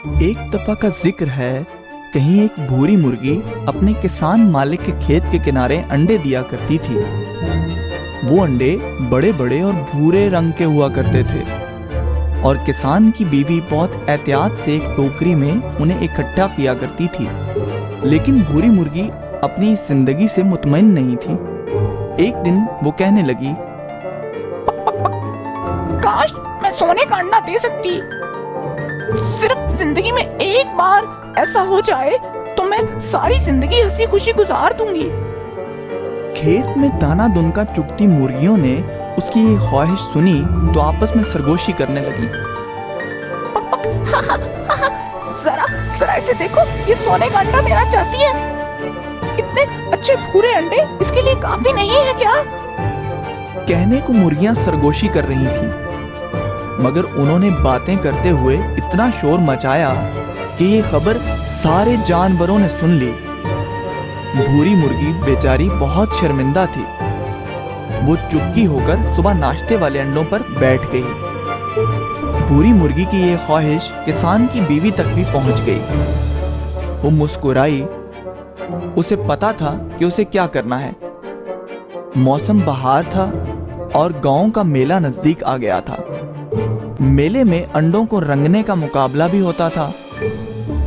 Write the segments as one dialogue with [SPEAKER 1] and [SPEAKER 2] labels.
[SPEAKER 1] एक दफा का जिक्र है, कहीं एक भूरी मुर्गी अपने किसान मालिक के खेत के किनारे अंडे दिया करती थी। वो अंडे बड़े बड़े और भूरे रंग के हुआ करते थे और किसान की बीवी बहुत एहतियात से एक टोकरी में उन्हें इकट्ठा किया करती थी। लेकिन भूरी मुर्गी अपनी जिंदगी से मुतमईन नहीं थी। एक दिन वो कहने लगी,
[SPEAKER 2] काश मैं सोने का अंडा दे सकती। सिर्फ जिंदगी में एक बार ऐसा हो जाए तो मैं सारी जिंदगी हंसी खुशी गुजार दूंगी।
[SPEAKER 1] खेत में दाना दुनका चुगती मुर्गियों ने उसकी ये ख्वाहिश सुनी तो आपस में सरगोशी करने लगी।
[SPEAKER 2] जरा जरा इसे देखो, ये सोने का अंडा देना चाहती है। इतने अच्छे भूरे अंडे इसके लिए काफी नहीं है क्या?
[SPEAKER 1] कहने को मुर्गियां सरगोशी कर रही थीं, मगर उन्होंने बातें करते हुए इतना शोर मचाया कि ये खबर सारे जानवरों ने सुन ली। भूरी मुर्गी बेचारी बहुत शर्मिंदा थी। वो चुपकी होकर सुबह नाश्ते वाले अंडों पर बैठ गई। भूरी मुर्गी की ये ख्वाहिश किसान की बीवी तक भी पहुंच गई। वो मुस्कुराई। उसे पता था कि उसे क्या करना है। मौसम बहार था और गांव का मेला नजदीक आ गया था। मेले में अंडों को रंगने का मुकाबला भी होता था।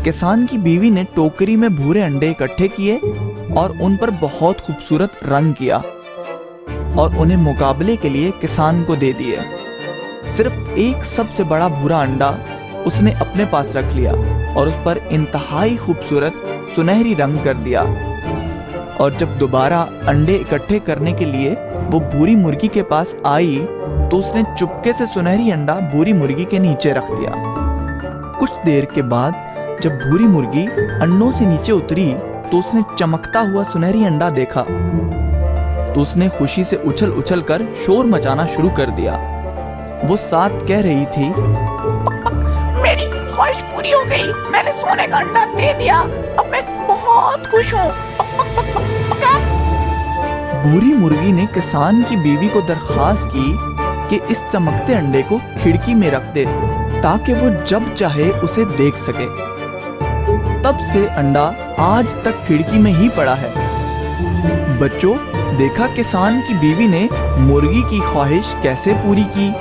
[SPEAKER 1] किसान की बीवी ने टोकरी में भूरे अंडे इकट्ठे किए और उन पर बहुत खूबसूरत रंग किया और उन्हें मुकाबले के लिए किसान को दे दिए। सिर्फ एक सबसे बड़ा भूरा अंडा उसने अपने पास रख लिया और उस पर इंतहाई खूबसूरत सुनहरी रंग कर दिया। और जब दोबारा अंडे इकट्ठे करने के लिए वो भूरी मुर्गी के पास आई तो उसने चुपके से सुनहरी अंडा भूरी मुर्गी के नीचे रख दिया। कुछ देर के बाद जब भूरी मुर्गी अंडों से नीचे उतरी तो उसने चमकता हुआ सुनहरी अंडा देखा तो उसने खुशी से उछल उछल कर शोर मचाना शुरू कर दिया। वो साथ कह रही थी,
[SPEAKER 2] मेरी ख्वाहिश पूरी हो गई, मैंने सोने का अंडा दे दिया, अब मैं बहुत खुश हूँ।
[SPEAKER 1] भूरी मुर्गी ने किसान की बीवी को दरखास्त की कि इस चमकते अंडे को खिड़की में रख दे ताकि वो जब चाहे उसे देख सके। तब से अंडा आज तक खिड़की में ही पड़ा है। बच्चों, देखा किसान की बीवी ने मुर्गी की ख्वाहिश कैसे पूरी की।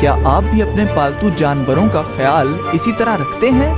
[SPEAKER 1] क्या आप भी अपने पालतू जानवरों का ख्याल इसी तरह रखते हैं?